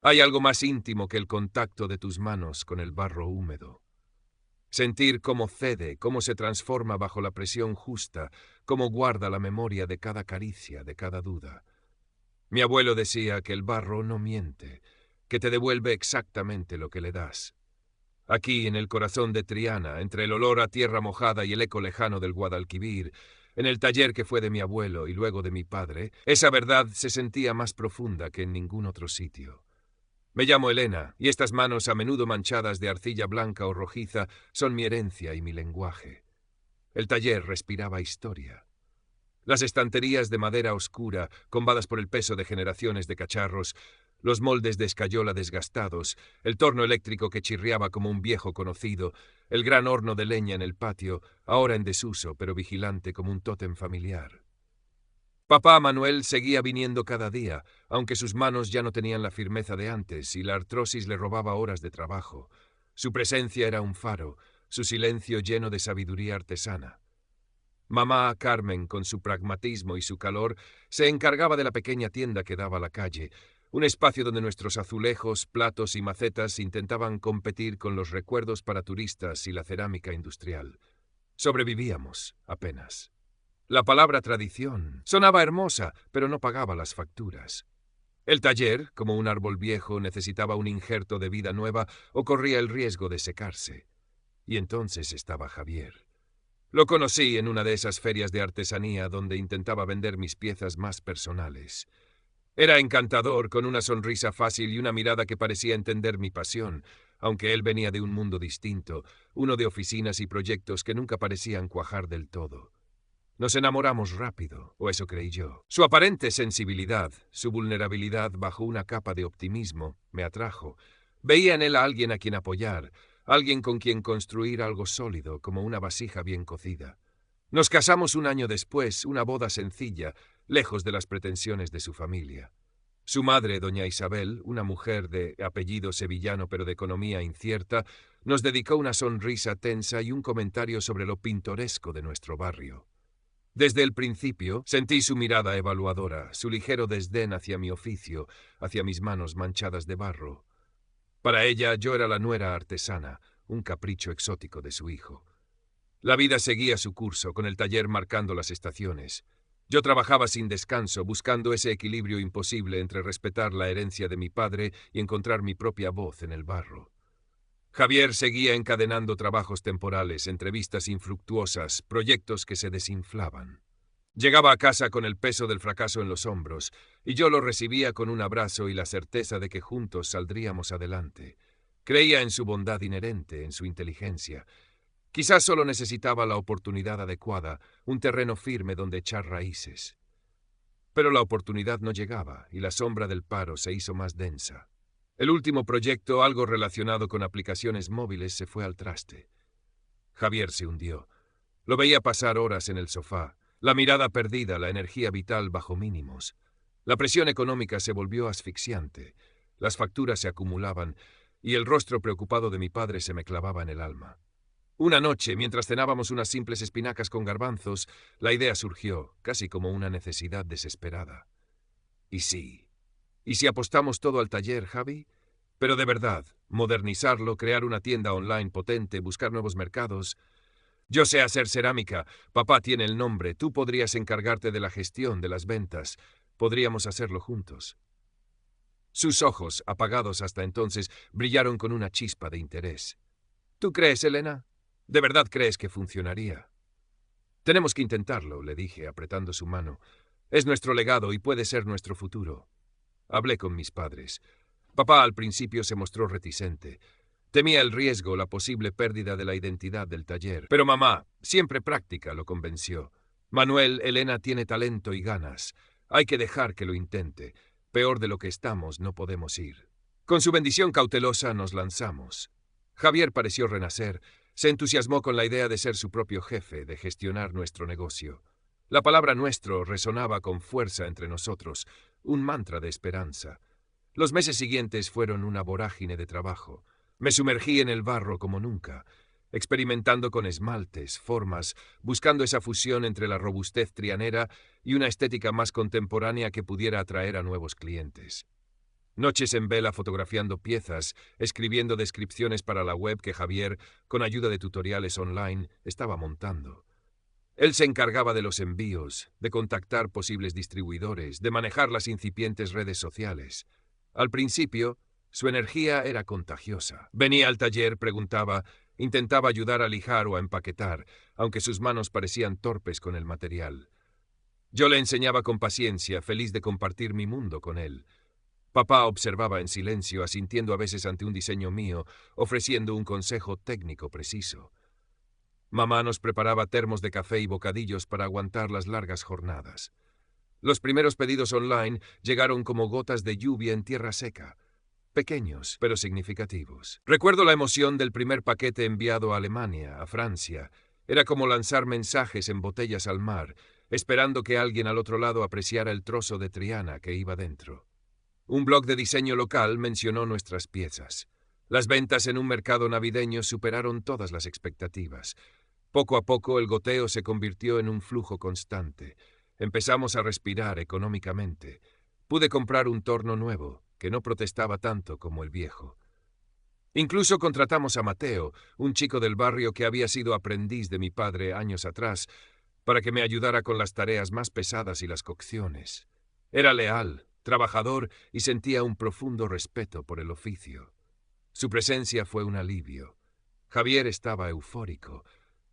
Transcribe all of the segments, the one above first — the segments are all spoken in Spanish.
Hay algo más íntimo que el contacto de tus manos con el barro húmedo. Sentir cómo cede, cómo se transforma bajo la presión justa, cómo guarda la memoria de cada caricia, de cada duda. Mi abuelo decía que el barro no miente, que te devuelve exactamente lo que le das. Aquí, en el corazón de Triana, entre el olor a tierra mojada y el eco lejano del Guadalquivir, en el taller que fue de mi abuelo y luego de mi padre, esa verdad se sentía más profunda que en ningún otro sitio. Me llamo Elena, y estas manos a menudo manchadas de arcilla blanca o rojiza son mi herencia y mi lenguaje. El taller respiraba historia. Las estanterías de madera oscura, combadas por el peso de generaciones de cacharros, los moldes de escayola desgastados, el torno eléctrico que chirriaba como un viejo conocido, el gran horno de leña en el patio, ahora en desuso, pero vigilante como un tótem familiar. Papá Manuel seguía viniendo cada día, aunque sus manos ya no tenían la firmeza de antes y la artrosis le robaba horas de trabajo. Su presencia era un faro, su silencio lleno de sabiduría artesana. Mamá Carmen, con su pragmatismo y su calor, se encargaba de la pequeña tienda que daba a la calle, un espacio donde nuestros azulejos, platos y macetas intentaban competir con los recuerdos para turistas y la cerámica industrial. Sobrevivíamos, apenas. La palabra tradición sonaba hermosa, pero no pagaba las facturas. El taller, como un árbol viejo, necesitaba un injerto de vida nueva o corría el riesgo de secarse. Y entonces estaba Javier. Lo conocí en una de esas ferias de artesanía donde intentaba vender mis piezas más personales. Era encantador, con una sonrisa fácil y una mirada que parecía entender mi pasión, aunque él venía de un mundo distinto, uno de oficinas y proyectos que nunca parecían cuajar del todo. Nos enamoramos rápido, o eso creí yo. Su aparente sensibilidad, su vulnerabilidad bajo una capa de optimismo, me atrajo. Veía en él a alguien a quien apoyar, alguien con quien construir algo sólido, como una vasija bien cocida. Nos casamos un año después, una boda sencilla, lejos de las pretensiones de su familia. Su madre, doña Isabel, una mujer de apellido sevillano pero de economía incierta, nos dedicó una sonrisa tensa y un comentario sobre lo pintoresco de nuestro barrio. Desde el principio sentí su mirada evaluadora, su ligero desdén hacia mi oficio, hacia mis manos manchadas de barro. Para ella yo era la nuera artesana, un capricho exótico de su hijo. La vida seguía su curso, con el taller marcando las estaciones. Yo trabajaba sin descanso, buscando ese equilibrio imposible entre respetar la herencia de mi padre y encontrar mi propia voz en el barro. Javier seguía encadenando trabajos temporales, entrevistas infructuosas, proyectos que se desinflaban. Llegaba a casa con el peso del fracaso en los hombros, y yo lo recibía con un abrazo y la certeza de que juntos saldríamos adelante. Creía en su bondad inherente, en su inteligencia. Quizás solo necesitaba la oportunidad adecuada, un terreno firme donde echar raíces. Pero la oportunidad no llegaba, y la sombra del paro se hizo más densa. El último proyecto, algo relacionado con aplicaciones móviles, se fue al traste. Javier se hundió. Lo veía pasar horas en el sofá, la mirada perdida, la energía vital bajo mínimos. La presión económica se volvió asfixiante. Las facturas se acumulaban, y el rostro preocupado de mi padre se me clavaba en el alma. Una noche, mientras cenábamos unas simples espinacas con garbanzos, la idea surgió, casi como una necesidad desesperada. ¿Y sí? ¿Y si apostamos todo al taller, Javi? Pero de verdad, modernizarlo, crear una tienda online potente, buscar nuevos mercados. Yo sé hacer cerámica, papá tiene el nombre, tú podrías encargarte de la gestión, de las ventas. Podríamos hacerlo juntos. Sus ojos, apagados hasta entonces, brillaron con una chispa de interés. ¿Tú crees, Elena? ¿De verdad crees que funcionaría? Tenemos que intentarlo, le dije, apretando su mano. Es nuestro legado y puede ser nuestro futuro. Hablé con mis padres. Papá al principio se mostró reticente. Temía el riesgo, la posible pérdida de la identidad del taller. Pero mamá, siempre práctica, lo convenció. Manuel, Elena tiene talento y ganas. Hay que dejar que lo intente. Peor de lo que estamos, no podemos ir. Con su bendición cautelosa nos lanzamos. Javier pareció renacer. Se entusiasmó con la idea de ser su propio jefe, de gestionar nuestro negocio. La palabra nuestro resonaba con fuerza entre nosotros, un mantra de esperanza. Los meses siguientes fueron una vorágine de trabajo. Me sumergí en el barro como nunca, experimentando con esmaltes, formas, buscando esa fusión entre la robustez trianera y una estética más contemporánea que pudiera atraer a nuevos clientes. Noches en vela fotografiando piezas, escribiendo descripciones para la web que Javier, con ayuda de tutoriales online, estaba montando. Él se encargaba de los envíos, de contactar posibles distribuidores, de manejar las incipientes redes sociales. Al principio, su energía era contagiosa. Venía al taller, preguntaba, intentaba ayudar a lijar o a empaquetar, aunque sus manos parecían torpes con el material. Yo le enseñaba con paciencia, feliz de compartir mi mundo con él. Papá observaba en silencio, asintiendo a veces ante un diseño mío, ofreciendo un consejo técnico preciso. Mamá nos preparaba termos de café y bocadillos para aguantar las largas jornadas. Los primeros pedidos online llegaron como gotas de lluvia en tierra seca, pequeños pero significativos. Recuerdo la emoción del primer paquete enviado a Alemania, a Francia. Era como lanzar mensajes en botellas al mar, esperando que alguien al otro lado apreciara el trozo de Triana que iba dentro. Un blog de diseño local mencionó nuestras piezas. Las ventas en un mercado navideño superaron todas las expectativas. Poco a poco el goteo se convirtió en un flujo constante. Empezamos a respirar económicamente. Pude comprar un torno nuevo, que no protestaba tanto como el viejo. Incluso contratamos a Mateo, un chico del barrio que había sido aprendiz de mi padre años atrás, para que me ayudara con las tareas más pesadas y las cocciones. Era leal, trabajador y sentía un profundo respeto por el oficio. Su presencia fue un alivio. Javier estaba eufórico.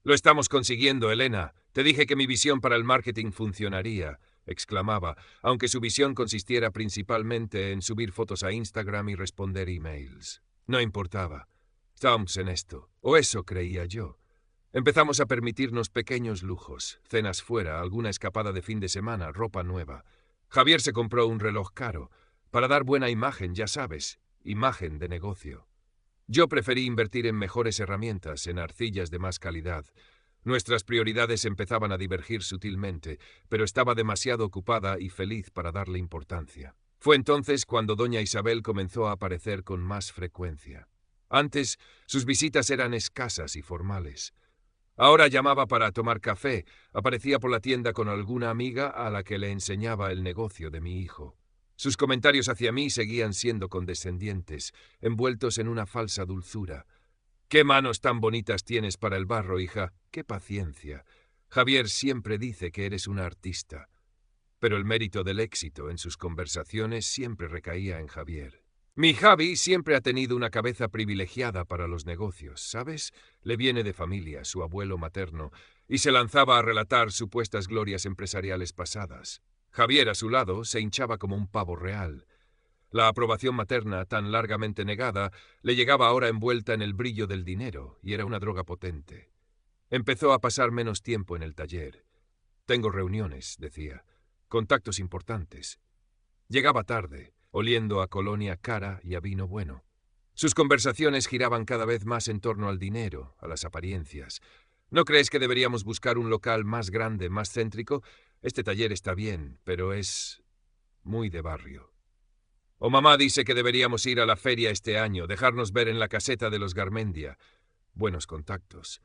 «Lo estamos consiguiendo, Elena. Te dije que mi visión para el marketing funcionaría», exclamaba, aunque su visión consistiera principalmente en subir fotos a Instagram y responder emails. No importaba. Estábamos en esto, o eso creía yo. Empezamos a permitirnos pequeños lujos, cenas fuera, alguna escapada de fin de semana, ropa nueva. Javier se compró un reloj caro, para dar buena imagen, ya sabes, imagen de negocio. Yo preferí invertir en mejores herramientas, en arcillas de más calidad. Nuestras prioridades empezaban a divergir sutilmente, pero estaba demasiado ocupada y feliz para darle importancia. Fue entonces cuando doña Isabel comenzó a aparecer con más frecuencia. Antes, sus visitas eran escasas y formales. Ahora llamaba para tomar café, aparecía por la tienda con alguna amiga a la que le enseñaba el negocio de mi hijo. Sus comentarios hacia mí seguían siendo condescendientes, envueltos en una falsa dulzura. «¿Qué manos tan bonitas tienes para el barro, hija? ¡Qué paciencia! Javier siempre dice que eres una artista». Pero el mérito del éxito en sus conversaciones siempre recaía en Javier. Mi Javi siempre ha tenido una cabeza privilegiada para los negocios, ¿sabes? Le viene de familia, su abuelo materno, y se lanzaba a relatar supuestas glorias empresariales pasadas. Javier, a su lado, se hinchaba como un pavo real. La aprobación materna, tan largamente negada, le llegaba ahora envuelta en el brillo del dinero, y era una droga potente. Empezó a pasar menos tiempo en el taller. «Tengo reuniones», decía, «contactos importantes». Llegaba tarde, oliendo a colonia cara y a vino bueno. Sus conversaciones giraban cada vez más en torno al dinero, a las apariencias. «¿No crees que deberíamos buscar un local más grande, más céntrico? Este taller está bien, pero es muy de barrio». «O mamá dice que deberíamos ir a la feria este año, dejarnos ver en la caseta de los Garmendia». Buenos contactos.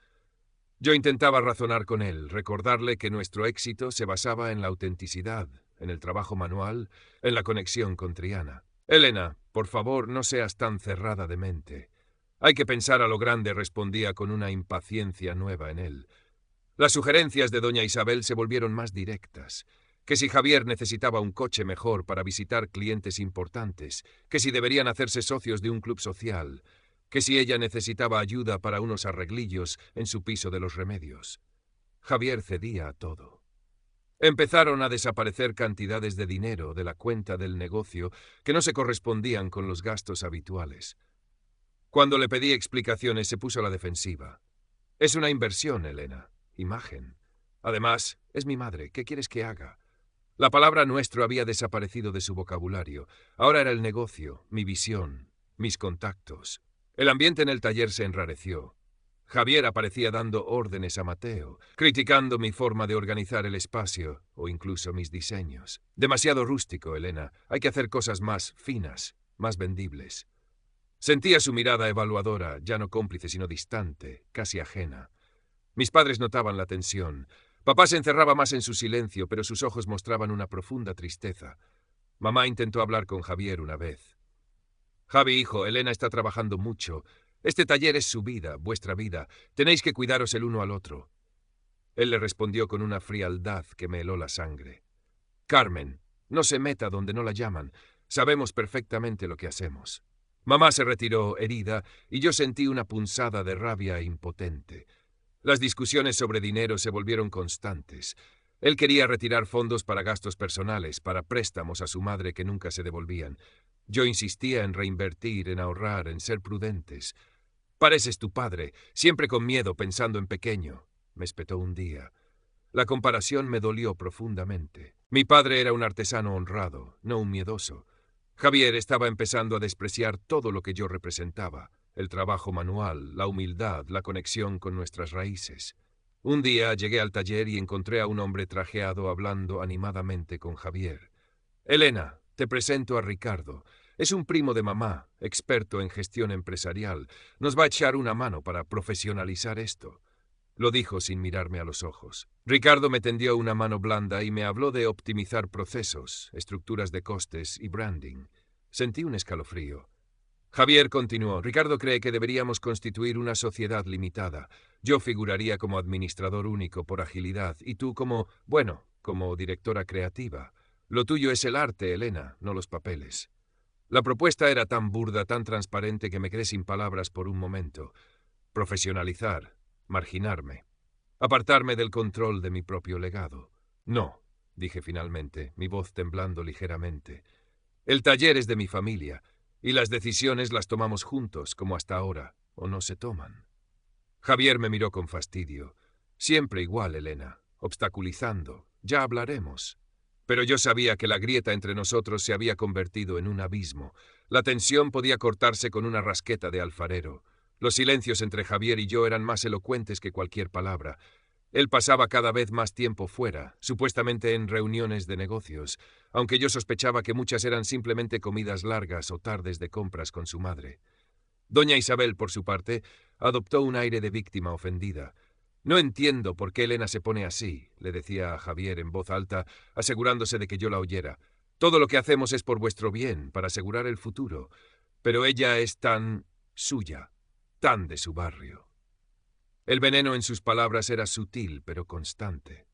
Yo intentaba razonar con él, recordarle que nuestro éxito se basaba en la autenticidad, en el trabajo manual, en la conexión con Triana. «Elena, por favor, no seas tan cerrada de mente». «Hay que pensar a lo grande», respondía con una impaciencia nueva en él. Las sugerencias de doña Isabel se volvieron más directas. Que si Javier necesitaba un coche mejor para visitar clientes importantes, que si deberían hacerse socios de un club social, que si ella necesitaba ayuda para unos arreglillos en su piso de los Remedios. Javier cedía a todo. Empezaron a desaparecer cantidades de dinero de la cuenta del negocio que no se correspondían con los gastos habituales. Cuando le pedí explicaciones se puso a la defensiva. «Es una inversión, Elena. Imagen. Además, es mi madre. ¿Qué quieres que haga?» La palabra nuestro había desaparecido de su vocabulario. Ahora era el negocio, mi visión, mis contactos. El ambiente en el taller se enrareció. Javier aparecía dando órdenes a Mateo, criticando mi forma de organizar el espacio o incluso mis diseños. «Demasiado rústico, Elena. Hay que hacer cosas más finas, más vendibles». Sentía su mirada evaluadora, ya no cómplice sino distante, casi ajena. Mis padres notaban la tensión. Papá se encerraba más en su silencio, pero sus ojos mostraban una profunda tristeza. Mamá intentó hablar con Javier una vez. Javi, hijo, Elena está trabajando mucho. Este taller es su vida, vuestra vida. Tenéis que cuidaros el uno al otro. Él le respondió con una frialdad que me heló la sangre. Carmen, no se meta donde no la llaman. Sabemos perfectamente lo que hacemos. Mamá se retiró herida y yo sentí una punzada de rabia impotente. Las discusiones sobre dinero se volvieron constantes. Él quería retirar fondos para gastos personales, para préstamos a su madre que nunca se devolvían. Yo insistía en reinvertir, en ahorrar, en ser prudentes. Pareces tu padre, siempre con miedo, pensando en pequeño, me espetó un día. La comparación me dolió profundamente. Mi padre era un artesano honrado, no un miedoso. Javier estaba empezando a despreciar todo lo que yo representaba: el trabajo manual, la humildad, la conexión con nuestras raíces. Un día llegué al taller y encontré a un hombre trajeado hablando animadamente con Javier. Elena, te presento a Ricardo. Es un primo de mamá, experto en gestión empresarial. Nos va a echar una mano para profesionalizar esto. Lo dijo sin mirarme a los ojos. Ricardo me tendió una mano blanda y me habló de optimizar procesos, estructuras de costes y branding. Sentí un escalofrío. Javier continuó. Ricardo cree que deberíamos constituir una sociedad limitada. Yo figuraría como administrador único por agilidad y tú como directora creativa. Lo tuyo es el arte, Elena, no los papeles. La propuesta era tan burda, tan transparente que me quedé sin palabras por un momento. Profesionalizar, marginarme, apartarme del control de mi propio legado. No, dije finalmente, mi voz temblando ligeramente. El taller es de mi familia, y las decisiones las tomamos juntos, como hasta ahora, o no se toman. Javier me miró con fastidio. Siempre igual, Elena, obstaculizando. Ya hablaremos. Pero yo sabía que la grieta entre nosotros se había convertido en un abismo. La tensión podía cortarse con una rasqueta de alfarero. Los silencios entre Javier y yo eran más elocuentes que cualquier palabra. Él pasaba cada vez más tiempo fuera, supuestamente en reuniones de negocios, aunque yo sospechaba que muchas eran simplemente comidas largas o tardes de compras con su madre. Doña Isabel, por su parte, adoptó un aire de víctima ofendida. No entiendo por qué Elena se pone así, le decía a Javier en voz alta, asegurándose de que yo la oyera. Todo lo que hacemos es por vuestro bien, para asegurar el futuro. Pero ella es tan suya, tan de su barrio. El veneno en sus palabras era sutil, pero constante.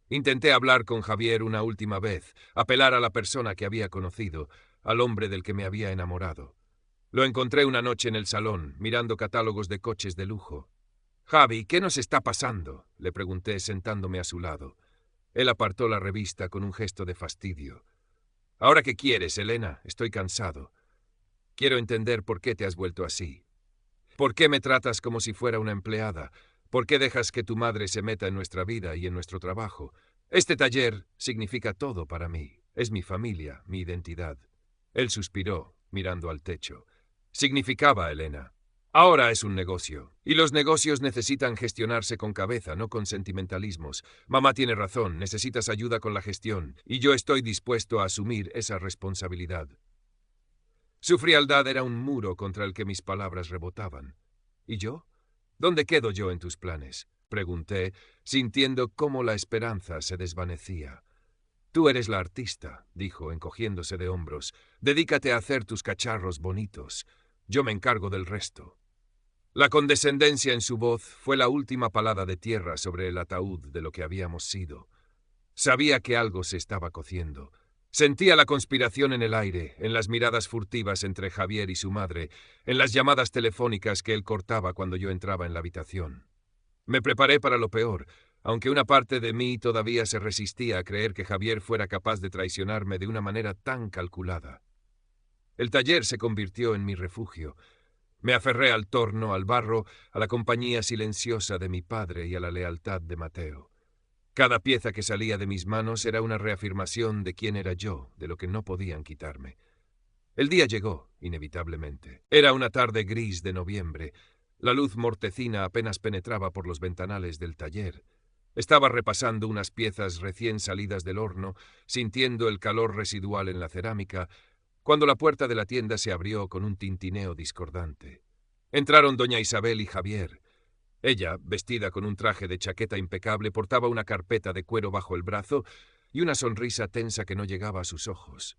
Intenté hablar con Javier una última vez, apelar a la persona que había conocido, al hombre del que me había enamorado. Lo encontré una noche en el salón, mirando catálogos de coches de lujo. «Javi, ¿qué nos está pasando?», le pregunté sentándome a su lado. Él apartó la revista con un gesto de fastidio. «¿Ahora qué quieres, Elena? Estoy cansado. Quiero entender por qué te has vuelto así. ¿Por qué me tratas como si fuera una empleada? ¿Por qué dejas que tu madre se meta en nuestra vida y en nuestro trabajo? Este taller significa todo para mí. Es mi familia, mi identidad». Él suspiró, mirando al techo. Significaba, Elena. Ahora es un negocio, y los negocios necesitan gestionarse con cabeza, no con sentimentalismos. Mamá tiene razón, necesitas ayuda con la gestión, y yo estoy dispuesto a asumir esa responsabilidad. Su frialdad era un muro contra el que mis palabras rebotaban. ¿Y yo? ¿Dónde quedo yo en tus planes?, pregunté, sintiendo cómo la esperanza se desvanecía. Tú eres la artista, dijo, encogiéndose de hombros. Dedícate a hacer tus cacharros bonitos. Yo me encargo del resto. La condescendencia en su voz fue la última palada de tierra sobre el ataúd de lo que habíamos sido. Sabía que algo se estaba cociendo. Sentía la conspiración en el aire, en las miradas furtivas entre Javier y su madre, en las llamadas telefónicas que él cortaba cuando yo entraba en la habitación. Me preparé para lo peor, aunque una parte de mí todavía se resistía a creer que Javier fuera capaz de traicionarme de una manera tan calculada. El taller se convirtió en mi refugio. Me aferré al torno, al barro, a la compañía silenciosa de mi padre y a la lealtad de Mateo. Cada pieza que salía de mis manos era una reafirmación de quién era yo, de lo que no podían quitarme. El día llegó, inevitablemente. Era una tarde gris de noviembre. La luz mortecina apenas penetraba por los ventanales del taller. Estaba repasando unas piezas recién salidas del horno, sintiendo el calor residual en la cerámica, cuando la puerta de la tienda se abrió con un tintineo discordante. Entraron doña Isabel y Javier. Ella, vestida con un traje de chaqueta impecable, portaba una carpeta de cuero bajo el brazo, y una sonrisa tensa que no llegaba a sus ojos.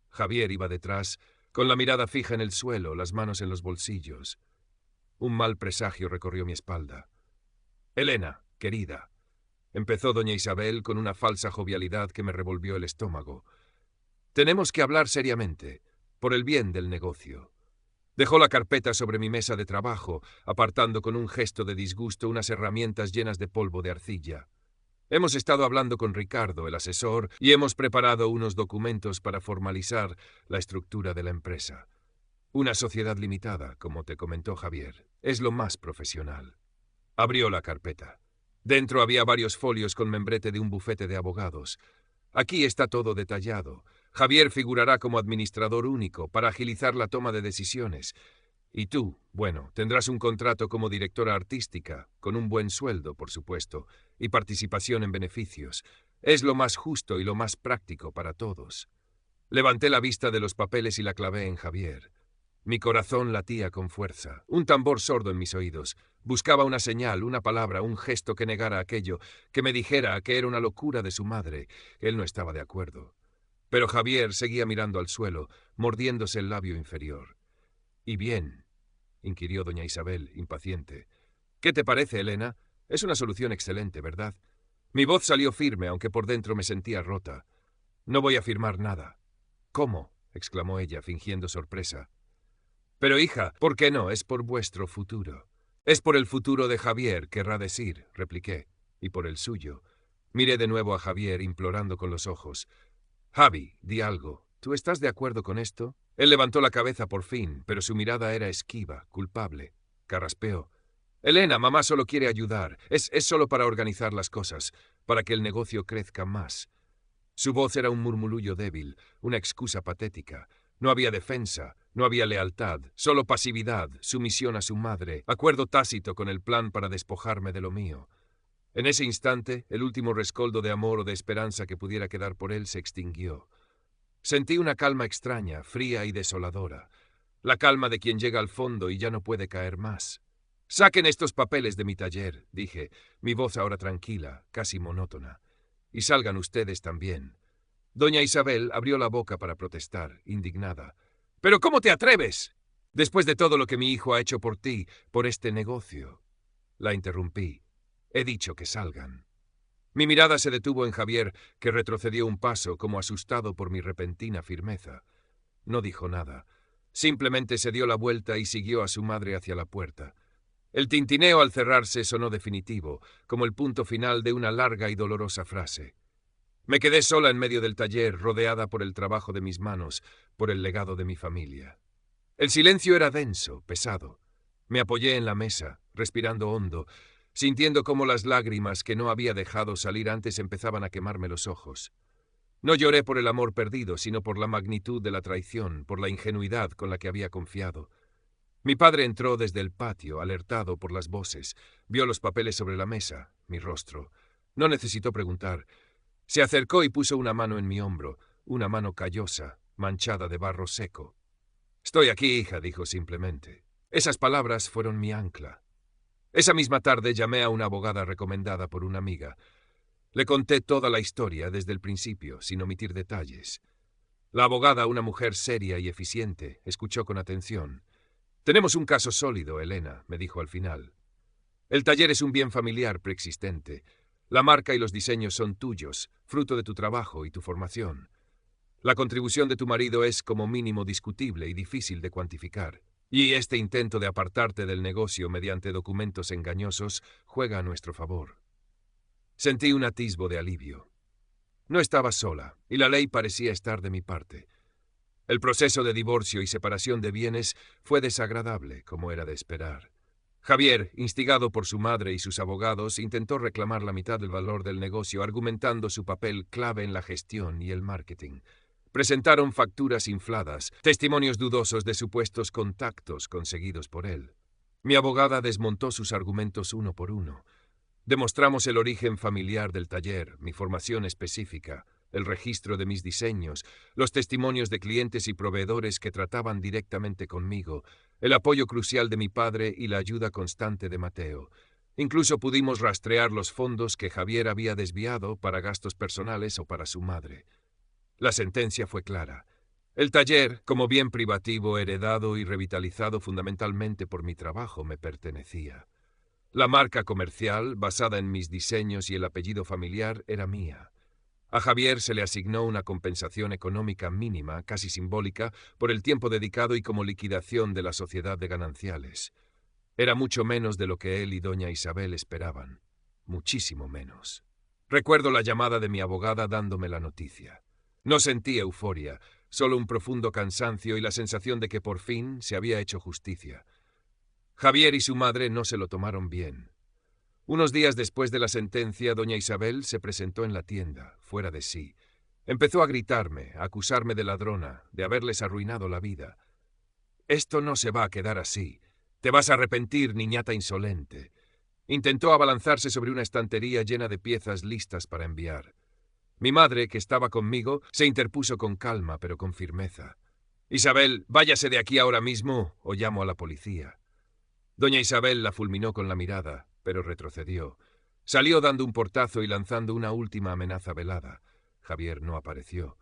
Javier iba detrás, con la mirada fija en el suelo, las manos en los bolsillos. Un mal presagio recorrió mi espalda. «Elena, querida», empezó doña Isabel con una falsa jovialidad que me revolvió el estómago. «Tenemos que hablar seriamente, por el bien del negocio». Dejó la carpeta sobre mi mesa de trabajo, apartando con un gesto de disgusto unas herramientas llenas de polvo de arcilla. «Hemos estado hablando con Ricardo, el asesor, y hemos preparado unos documentos para formalizar la estructura de la empresa. Una sociedad limitada, como te comentó Javier. Es lo más profesional». Abrió la carpeta. Dentro había varios folios con membrete de un bufete de abogados. «Aquí está todo detallado. Javier figurará como administrador único para agilizar la toma de decisiones. Y tú, bueno, tendrás un contrato como directora artística, con un buen sueldo, por supuesto, y participación en beneficios. Es lo más justo y lo más práctico para todos». Levanté la vista de los papeles y la clavé en Javier. Mi corazón latía con fuerza, un tambor sordo en mis oídos. Buscaba una señal, una palabra, un gesto que negara aquello, que me dijera que era una locura de su madre. Él no estaba de acuerdo. Pero Javier seguía mirando al suelo, mordiéndose el labio inferior. «¿Y bien?», inquirió doña Isabel, impaciente. «¿Qué te parece, Elena? Es una solución excelente, ¿verdad?». Mi voz salió firme, aunque por dentro me sentía rota. «No voy a firmar nada». «¿Cómo?», exclamó ella, fingiendo sorpresa. «Pero, hija, ¿por qué no? Es por vuestro futuro». «Es por el futuro de Javier, querrá decir», repliqué, «y por el suyo». Miré de nuevo a Javier, implorando con los ojos. «Javi, di algo. ¿Tú estás de acuerdo con esto?». Él levantó la cabeza por fin, pero su mirada era esquiva, culpable. Carraspeó. «Elena, mamá solo quiere ayudar. Es solo para organizar las cosas, para que el negocio crezca más». Su voz era un murmullo débil, una excusa patética. No había defensa, no había lealtad, solo pasividad, sumisión a su madre, acuerdo tácito con el plan para despojarme de lo mío. En ese instante, el último rescoldo de amor o de esperanza que pudiera quedar por él se extinguió. Sentí una calma extraña, fría y desoladora. La calma de quien llega al fondo y ya no puede caer más. «Saquen estos papeles de mi taller», dije, mi voz ahora tranquila, casi monótona. «Y salgan ustedes también». Doña Isabel abrió la boca para protestar, indignada. «¿Pero cómo te atreves? Después de todo lo que mi hijo ha hecho por ti, por este negocio». La interrumpí. «He dicho que salgan». Mi mirada se detuvo en Javier, que retrocedió un paso, como asustado por mi repentina firmeza. No dijo nada. Simplemente se dio la vuelta y siguió a su madre hacia la puerta. El tintineo al cerrarse sonó definitivo, como el punto final de una larga y dolorosa frase. Me quedé sola en medio del taller, rodeada por el trabajo de mis manos, por el legado de mi familia. El silencio era denso, pesado. Me apoyé en la mesa, respirando hondo, sintiendo cómo las lágrimas que no había dejado salir antes empezaban a quemarme los ojos. No lloré por el amor perdido, sino por la magnitud de la traición, por la ingenuidad con la que había confiado. Mi padre entró desde el patio, alertado por las voces. Vio los papeles sobre la mesa, mi rostro. No necesitó preguntar. Se acercó y puso una mano en mi hombro, una mano callosa, manchada de barro seco. «Estoy aquí, hija», dijo simplemente. Esas palabras fueron mi ancla. Esa misma tarde llamé a una abogada recomendada por una amiga. Le conté toda la historia desde el principio, sin omitir detalles. La abogada, una mujer seria y eficiente, escuchó con atención. «Tenemos un caso sólido, Elena», me dijo al final. «El taller es un bien familiar preexistente. La marca y los diseños son tuyos, fruto de tu trabajo y tu formación. La contribución de tu marido es como mínimo discutible y difícil de cuantificar. Y este intento de apartarte del negocio mediante documentos engañosos juega a nuestro favor». Sentí un atisbo de alivio. No estaba sola, y la ley parecía estar de mi parte. El proceso de divorcio y separación de bienes fue desagradable, como era de esperar. Javier, instigado por su madre y sus abogados, intentó reclamar la mitad del valor del negocio, argumentando su papel clave en la gestión y el marketing. Presentaron facturas infladas, testimonios dudosos de supuestos contactos conseguidos por él. Mi abogada desmontó sus argumentos uno por uno. Demostramos el origen familiar del taller, mi formación específica, el registro de mis diseños, los testimonios de clientes y proveedores que trataban directamente conmigo, el apoyo crucial de mi padre y la ayuda constante de Mateo. Incluso pudimos rastrear los fondos que Javier había desviado para gastos personales o para su madre. La sentencia fue clara. El taller, como bien privativo heredado y revitalizado fundamentalmente por mi trabajo, me pertenecía. La marca comercial, basada en mis diseños y el apellido familiar, era mía. A Javier se le asignó una compensación económica mínima, casi simbólica, por el tiempo dedicado y como liquidación de la sociedad de gananciales. Era mucho menos de lo que él y doña Isabel esperaban. Muchísimo menos. Recuerdo la llamada de mi abogada dándome la noticia. No sentí euforia, solo un profundo cansancio y la sensación de que por fin se había hecho justicia. Javier y su madre no se lo tomaron bien. Unos días después de la sentencia, doña Isabel se presentó en la tienda, fuera de sí. Empezó a gritarme, a acusarme de ladrona, de haberles arruinado la vida. «Esto no se va a quedar así. Te vas a arrepentir, niñata insolente». Intentó abalanzarse sobre una estantería llena de piezas listas para enviar. Mi madre, que estaba conmigo, se interpuso con calma, pero con firmeza. «Isabel, váyase de aquí ahora mismo o llamo a la policía». Doña Isabel la fulminó con la mirada, pero retrocedió. Salió dando un portazo y lanzando una última amenaza velada. Javier no apareció.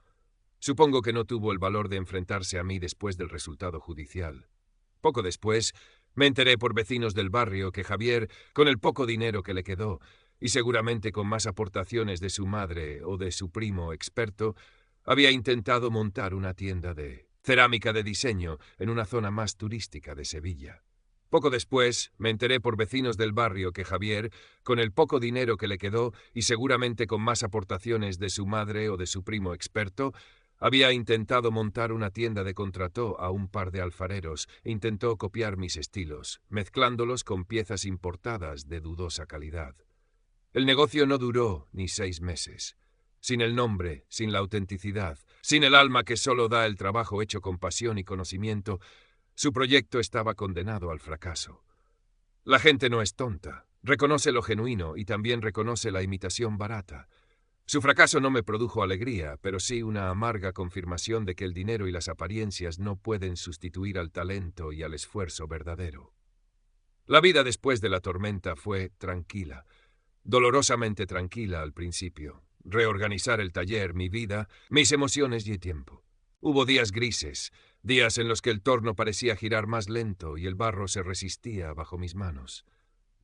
Supongo que no tuvo el valor de enfrentarse a mí después del resultado judicial. Poco después, me enteré por vecinos del barrio que Javier, con el poco dinero que le quedó, y seguramente con más aportaciones de su madre o de su primo experto, había intentado montar una tienda de cerámica de diseño en una zona más turística de Sevilla. Poco después, me enteré por vecinos del barrio que Javier, con el poco dinero que le quedó y seguramente con más aportaciones de su madre o de su primo experto, había intentado montar una tienda de contrató a un par de alfareros e intentó copiar mis estilos, mezclándolos con piezas importadas de dudosa calidad. El negocio no duró ni 6 meses. Sin el nombre, sin la autenticidad, sin el alma que solo da el trabajo hecho con pasión y conocimiento, su proyecto estaba condenado al fracaso. La gente no es tonta, reconoce lo genuino y también reconoce la imitación barata. Su fracaso no me produjo alegría, pero sí una amarga confirmación de que el dinero y las apariencias no pueden sustituir al talento y al esfuerzo verdadero. La vida después de la tormenta fue tranquila, dolorosamente tranquila al principio. Reorganizar el taller, mi vida, mis emociones y tiempo. Hubo días grises, días en los que el torno parecía girar más lento y el barro se resistía bajo mis manos.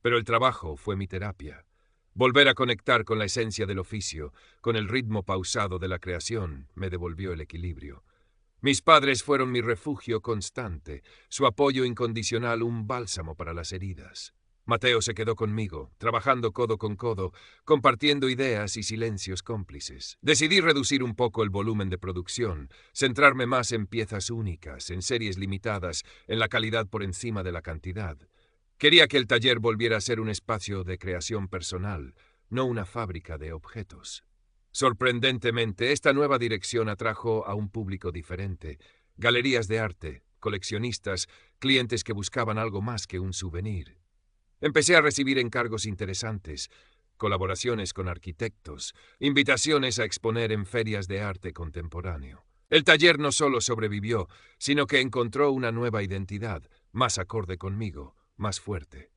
Pero el trabajo fue mi terapia. Volver a conectar con la esencia del oficio, con el ritmo pausado de la creación, me devolvió el equilibrio. Mis padres fueron mi refugio constante, su apoyo incondicional un bálsamo para las heridas. Mateo se quedó conmigo, trabajando codo con codo, compartiendo ideas y silencios cómplices. Decidí reducir un poco el volumen de producción, centrarme más en piezas únicas, en series limitadas, en la calidad por encima de la cantidad. Quería que el taller volviera a ser un espacio de creación personal, no una fábrica de objetos. Sorprendentemente, esta nueva dirección atrajo a un público diferente. Galerías de arte, coleccionistas, clientes que buscaban algo más que un souvenir. Empecé a recibir encargos interesantes, colaboraciones con arquitectos, invitaciones a exponer en ferias de arte contemporáneo. El taller no solo sobrevivió, sino que encontró una nueva identidad, más acorde conmigo, más fuerte.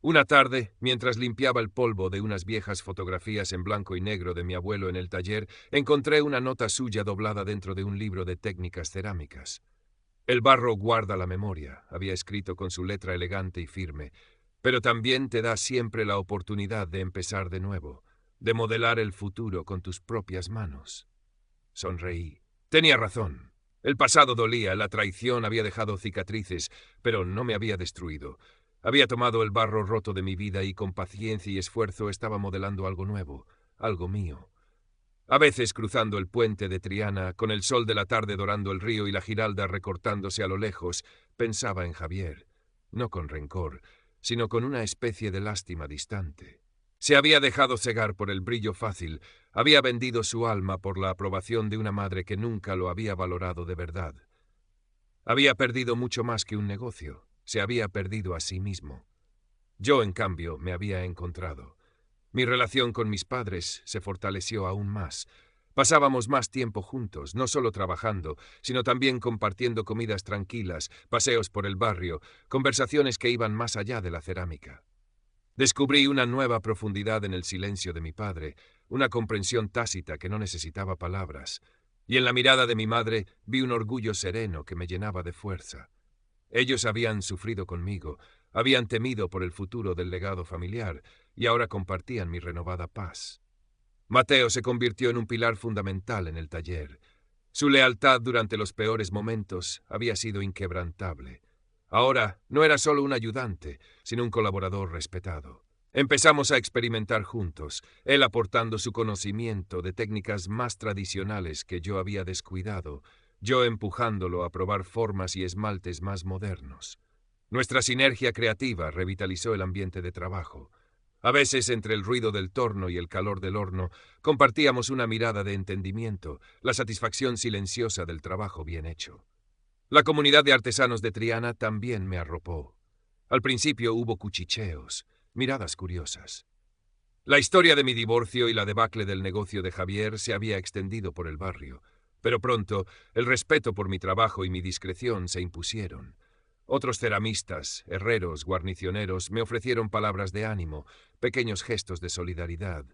Una tarde, mientras limpiaba el polvo de unas viejas fotografías en blanco y negro de mi abuelo en el taller, encontré una nota suya doblada dentro de un libro de técnicas cerámicas. «El barro guarda la memoria», había escrito con su letra elegante y firme, «pero también te da siempre la oportunidad de empezar de nuevo, de modelar el futuro con tus propias manos». Sonreí. Tenía razón. El pasado dolía, la traición había dejado cicatrices, pero no me había destruido. Había tomado el barro roto de mi vida y con paciencia y esfuerzo estaba modelando algo nuevo, algo mío. A veces, cruzando el puente de Triana, con el sol de la tarde dorando el río y la Giralda recortándose a lo lejos, pensaba en Javier, no con rencor, sino con una especie de lástima distante. Se había dejado cegar por el brillo fácil, había vendido su alma por la aprobación de una madre que nunca lo había valorado de verdad. Había perdido mucho más que un negocio, se había perdido a sí mismo. Yo, en cambio, me había encontrado. Mi relación con mis padres se fortaleció aún más. Pasábamos más tiempo juntos, no solo trabajando, sino también compartiendo comidas tranquilas, paseos por el barrio, conversaciones que iban más allá de la cerámica. Descubrí una nueva profundidad en el silencio de mi padre, una comprensión tácita que no necesitaba palabras. Y en la mirada de mi madre vi un orgullo sereno que me llenaba de fuerza. Ellos habían sufrido conmigo, habían temido por el futuro del legado familiar, y ahora compartían mi renovada paz. Mateo se convirtió en un pilar fundamental en el taller. Su lealtad durante los peores momentos había sido inquebrantable. Ahora no era solo un ayudante, sino un colaborador respetado. Empezamos a experimentar juntos, él aportando su conocimiento de técnicas más tradicionales que yo había descuidado, yo empujándolo a probar formas y esmaltes más modernos. Nuestra sinergia creativa revitalizó el ambiente de trabajo. A veces, entre el ruido del torno y el calor del horno, compartíamos una mirada de entendimiento, la satisfacción silenciosa del trabajo bien hecho. La comunidad de artesanos de Triana también me arropó. Al principio hubo cuchicheos, miradas curiosas. La historia de mi divorcio y la debacle del negocio de Javier se había extendido por el barrio, pero pronto el respeto por mi trabajo y mi discreción se impusieron. Otros ceramistas, herreros, guarnicioneros me ofrecieron palabras de ánimo, pequeños gestos de solidaridad.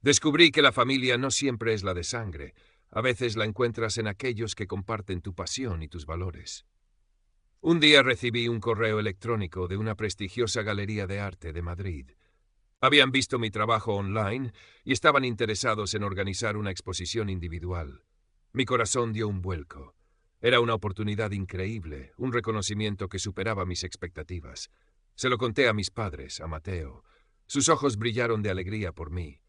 Descubrí que la familia no siempre es la de sangre, a veces la encuentras en aquellos que comparten tu pasión y tus valores. Un día recibí un correo electrónico de una prestigiosa galería de arte de Madrid. Habían visto mi trabajo online y estaban interesados en organizar una exposición individual. Mi corazón dio un vuelco. Era una oportunidad increíble, un reconocimiento que superaba mis expectativas. Se lo conté a mis padres, a Mateo. Sus ojos brillaron de alegría por mí.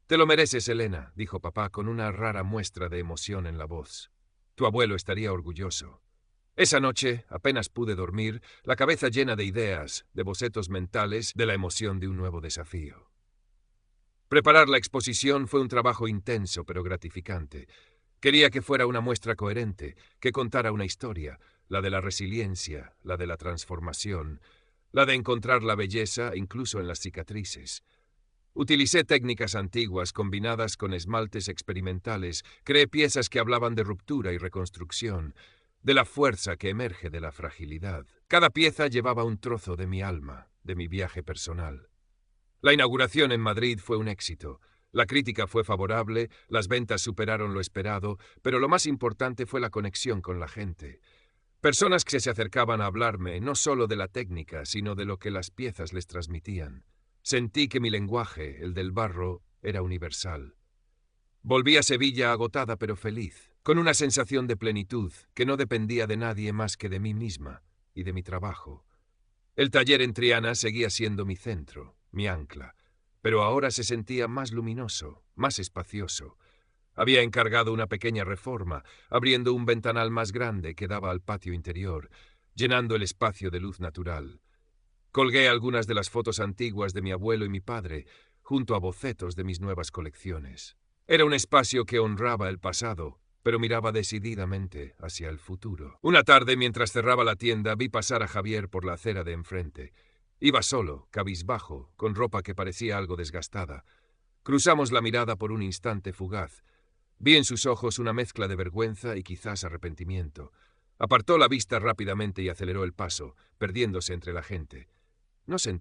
«Te lo mereces, Elena», dijo papá con una rara muestra de emoción en la voz. «Tu abuelo estaría orgulloso». Esa noche apenas pude dormir, la cabeza llena de ideas, de bocetos mentales, de la emoción de un nuevo desafío. Preparar la exposición fue un trabajo intenso pero gratificante. Quería que fuera una muestra coherente, que contara una historia, la de la resiliencia, la de la transformación, la de encontrar la belleza incluso en las cicatrices. Utilicé técnicas antiguas combinadas con esmaltes experimentales, creé piezas que hablaban de ruptura y reconstrucción, de la fuerza que emerge de la fragilidad. Cada pieza llevaba un trozo de mi alma, de mi viaje personal. La inauguración en Madrid fue un éxito. La crítica fue favorable, las ventas superaron lo esperado, pero lo más importante fue la conexión con la gente. Personas que se acercaban a hablarme no solo de la técnica, sino de lo que las piezas les transmitían. Sentí que mi lenguaje, el del barro, era universal. Volví a Sevilla agotada pero feliz, con una sensación de plenitud que no dependía de nadie más que de mí misma y de mi trabajo. El taller en Triana seguía siendo mi centro, mi ancla, pero ahora se sentía más luminoso, más espacioso. Había encargado una pequeña reforma, abriendo un ventanal más grande que daba al patio interior, llenando el espacio de luz natural. Colgué algunas de las fotos antiguas de mi abuelo y mi padre, junto a bocetos de mis nuevas colecciones. Era un espacio que honraba el pasado, pero miraba decididamente hacia el futuro. Una tarde, mientras cerraba la tienda, vi pasar a Javier por la acera de enfrente. Iba solo, cabizbajo, con ropa que parecía algo desgastada. Cruzamos la mirada por un instante fugaz. Vi en sus ojos una mezcla de vergüenza y quizás arrepentimiento. Apartó la vista rápidamente y aceleró el paso, perdiéndose entre la gente. No sentí